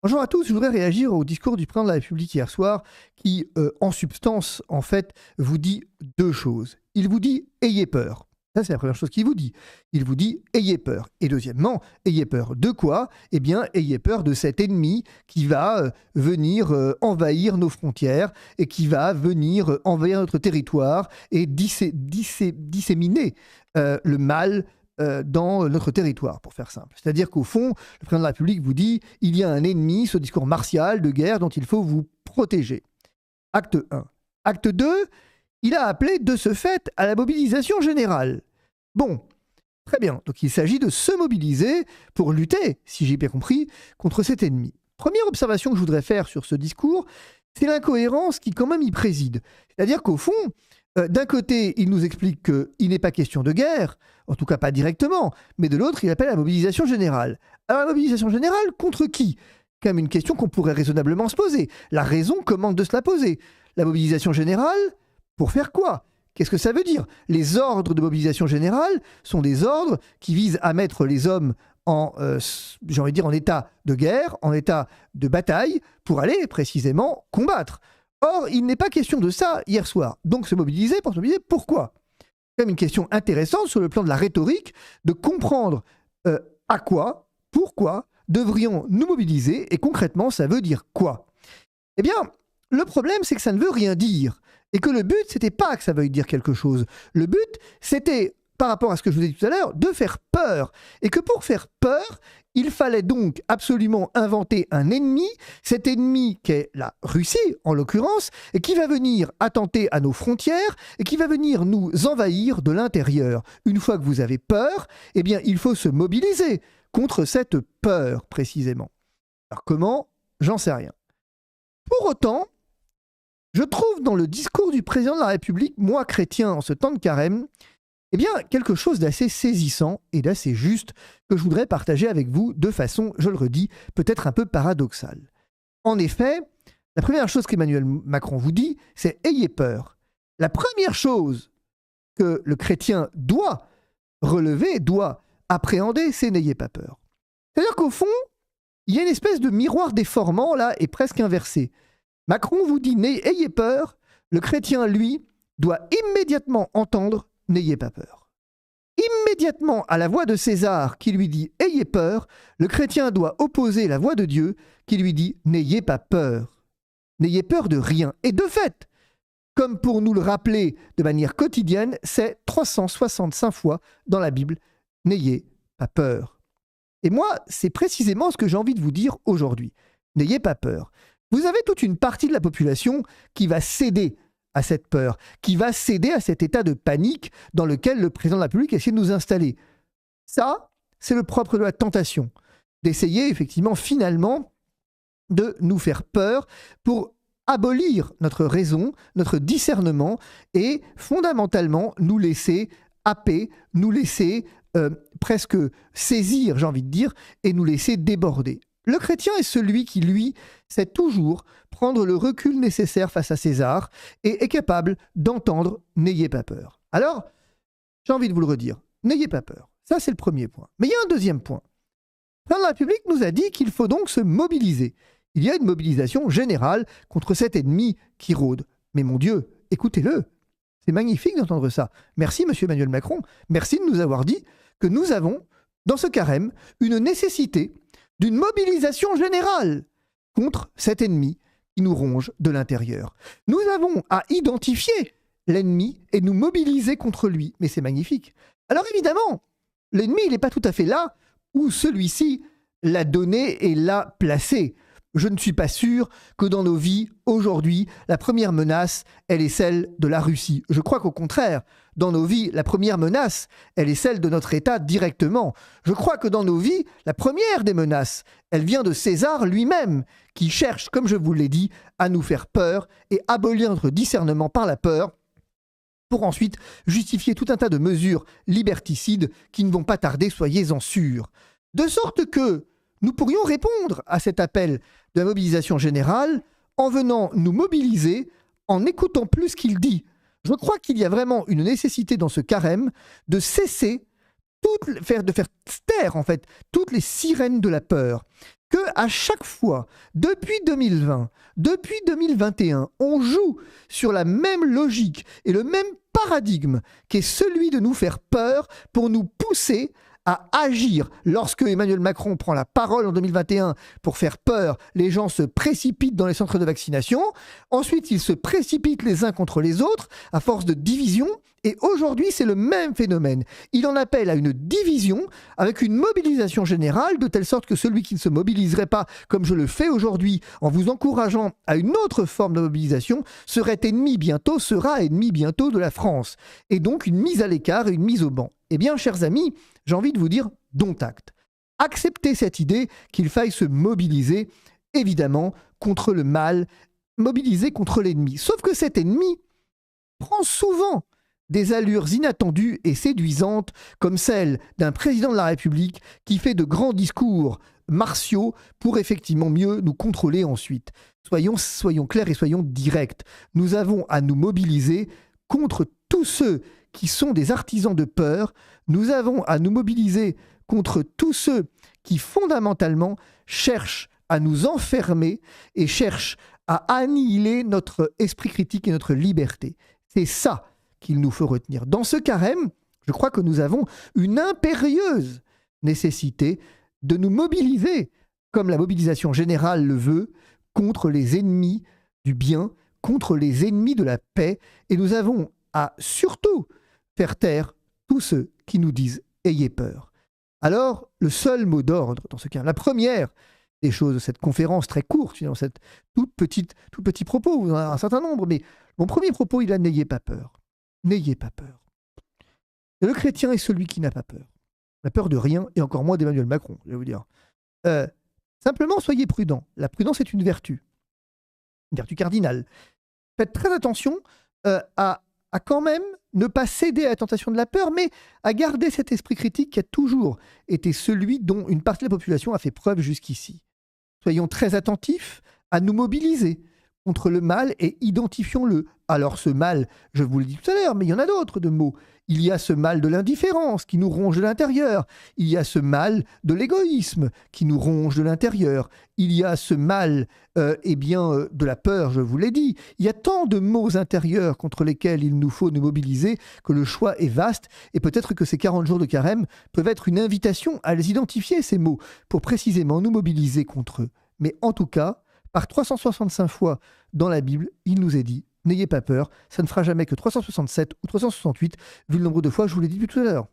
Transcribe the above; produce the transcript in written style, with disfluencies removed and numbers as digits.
Bonjour à tous, je voudrais réagir au discours du président de la République hier soir qui, en substance, en fait, vous dit deux choses. Il vous dit « ayez peur ». Ça, c'est la première chose qu'il vous dit. Il vous dit « ayez peur ». Et deuxièmement, ayez peur de quoi? Eh bien, ayez peur de cet ennemi qui va venir envahir nos frontières et qui va venir envahir notre territoire et disséminer le mal dans notre territoire, pour faire simple. C'est-à-dire qu'au fond, le président de la République vous dit « il y a un ennemi, ce discours martial de guerre dont il faut vous protéger ». Acte 1. Acte 2, il a appelé de ce fait à la mobilisation générale. Bon, très bien. Donc il s'agit de se mobiliser pour lutter, si j'ai bien compris, contre cet ennemi. Première observation que je voudrais faire sur ce discours, c'est l'incohérence qui quand même y préside. C'est-à-dire qu'au fond, d'un côté, il nous explique qu'il n'est pas question de guerre, en tout cas pas directement, mais de l'autre, il appelle à la mobilisation générale. Alors la mobilisation générale, contre qui? Quand même une question qu'on pourrait raisonnablement se poser. La raison commande de se la poser. La mobilisation générale, pour faire quoi? Qu'est-ce que ça veut dire? Les ordres de mobilisation générale sont des ordres qui visent à mettre les hommes en, j'ai envie de dire, en état de guerre, en état de bataille, pour aller précisément combattre. Or, il n'est pas question de ça hier soir. Donc se mobiliser, pour se mobiliser, pourquoi? C'est quand même une question intéressante sur le plan de la rhétorique, de comprendre à quoi, pourquoi devrions nous mobiliser et concrètement, ça veut dire quoi? Eh bien, le problème, c'est que ça ne veut rien dire. Et que le but, c'était pas que ça veuille dire quelque chose. Le but, c'était, par rapport à ce que je vous ai dit tout à l'heure, de faire peur. Et que pour faire peur, il fallait donc absolument inventer un ennemi, cet ennemi qui est la Russie, en l'occurrence, et qui va venir attenter à nos frontières, et qui va venir nous envahir de l'intérieur. Une fois que vous avez peur, eh bien, il faut se mobiliser contre cette peur, précisément. Alors comment? J'en sais rien. Pour autant, je trouve dans le discours du président de la République, moi chrétien en ce temps de carême, eh bien, quelque chose d'assez saisissant et d'assez juste que je voudrais partager avec vous de façon, je le redis, peut-être un peu paradoxale. En effet, la première chose qu'Emmanuel Macron vous dit, c'est « ayez peur ». La première chose que le chrétien doit relever, doit appréhender, c'est « n'ayez pas peur ». C'est-à-dire qu'au fond, il y a une espèce de miroir déformant là et presque inversé. Macron vous dit « n'ayez peur », le chrétien, lui, doit immédiatement entendre « n'ayez pas peur ». Immédiatement à la voix de César qui lui dit « ayez peur », le chrétien doit opposer la voix de Dieu qui lui dit « n'ayez pas peur ». N'ayez peur de rien. Et de fait, comme pour nous le rappeler de manière quotidienne, c'est 365 fois dans la Bible « n'ayez pas peur ». Et moi, c'est précisément ce que j'ai envie de vous dire aujourd'hui. N'ayez pas peur. Vous avez toute une partie de la population qui va céder à cette peur, qui va céder à cet état de panique dans lequel le président de la République essaie de nous installer. Ça, c'est le propre de la tentation, d'essayer effectivement finalement de nous faire peur pour abolir notre raison, notre discernement et fondamentalement nous laisser happer, nous laisser presque saisir, j'ai envie de dire, et nous laisser déborder. Le chrétien est celui qui, lui, sait toujours prendre le recul nécessaire face à César et est capable d'entendre « n'ayez pas peur ». Alors, j'ai envie de vous le redire, n'ayez pas peur. Ça, c'est le premier point. Mais il y a un deuxième point. Le président de la République nous a dit qu'il faut donc se mobiliser. Il y a une mobilisation générale contre cet ennemi qui rôde. Mais mon Dieu, écoutez-le. C'est magnifique d'entendre ça. Merci, monsieur Emmanuel Macron. Merci de nous avoir dit que nous avons, dans ce carême, une nécessité d'une mobilisation générale contre cet ennemi qui nous ronge de l'intérieur. Nous avons à identifier l'ennemi et nous mobiliser contre lui. Mais c'est magnifique. Alors évidemment, l'ennemi, il n'est pas tout à fait là où celui-ci l'a donné et l'a placé. Je ne suis pas sûr que dans nos vies, aujourd'hui, la première menace, elle est celle de la Russie. Je crois qu'au contraire, dans nos vies, la première menace, elle est celle de notre État directement. Je crois que dans nos vies, la première des menaces, elle vient de César lui-même, qui cherche, comme je vous l'ai dit, à nous faire peur et abolir notre discernement par la peur, pour ensuite justifier tout un tas de mesures liberticides qui ne vont pas tarder, soyez-en sûrs. De sorte que nous pourrions répondre à cet appel de la mobilisation générale en venant nous mobiliser, en écoutant plus ce qu'il dit. Je crois qu'il y a vraiment une nécessité dans ce carême de cesser, de faire taire en fait toutes les sirènes de la peur. que à chaque fois, depuis 2020, depuis 2021, on joue sur la même logique et le même paradigme qui est celui de nous faire peur pour nous pousser à agir. Lorsque Emmanuel Macron prend la parole en 2021 pour faire peur, les gens se précipitent dans les centres de vaccination. Ensuite, ils se précipitent les uns contre les autres à force de division. Et aujourd'hui, c'est le même phénomène. Il en appelle à une division avec une mobilisation générale, de telle sorte que celui qui ne se mobiliserait pas, comme je le fais aujourd'hui, en vous encourageant à une autre forme de mobilisation, sera ennemi bientôt de la France. Et donc une mise à l'écart et une mise au banc. Eh bien, chers amis, j'ai envie de vous dire, dont acte. Acceptez cette idée qu'il faille se mobiliser, évidemment, contre le mal, mobiliser contre l'ennemi. Sauf que cet ennemi prend souvent des allures inattendues et séduisantes, comme celle d'un président de la République qui fait de grands discours martiaux pour effectivement mieux nous contrôler ensuite. Soyons clairs et soyons directs. Nous avons à nous mobiliser contre tous ceux qui sont des artisans de peur. Nous avons à nous mobiliser contre tous ceux qui fondamentalement cherchent à nous enfermer et cherchent à annihiler notre esprit critique et notre liberté. C'est ça qu'il nous faut retenir. Dans ce carême, je crois que nous avons une impérieuse nécessité de nous mobiliser, comme la mobilisation générale le veut, contre les ennemis du bien, contre les ennemis de la paix, et nous avons à surtout faire taire tous ceux qui nous disent « ayez peur ». Alors, le seul mot d'ordre dans ce cas, la première des choses de cette conférence très courte, dans cette tout petit propos, vous en avez un certain nombre, mais mon premier propos, il a « n'ayez pas peur ». N'ayez pas peur. Et le chrétien est celui qui n'a pas peur. Il n'a peur de rien, et encore moins d'Emmanuel Macron, je vais vous dire. Simplement, soyez prudents. La prudence est une vertu cardinale. Faites très attention à quand même ne pas céder à la tentation de la peur, mais à garder cet esprit critique qui a toujours été celui dont une partie de la population a fait preuve jusqu'ici. Soyons très attentifs à nous mobiliser contre le mal et identifions-le. Alors ce mal, je vous l'ai dit tout à l'heure, mais il y en a d'autres de mots. Il y a ce mal de l'indifférence qui nous ronge de l'intérieur. Il y a ce mal de l'égoïsme qui nous ronge de l'intérieur. Il y a ce mal de la peur, je vous l'ai dit. Il y a tant de mots intérieurs contre lesquels il nous faut nous mobiliser que le choix est vaste. Et peut-être que ces 40 jours de carême peuvent être une invitation à les identifier, ces mots, pour précisément nous mobiliser contre eux. Mais en tout cas, par 365 fois dans la Bible, il nous est dit « N'ayez pas peur, ça ne fera jamais que 367 ou 368, vu le nombre de fois, je vous l'ai dit tout à l'heure. »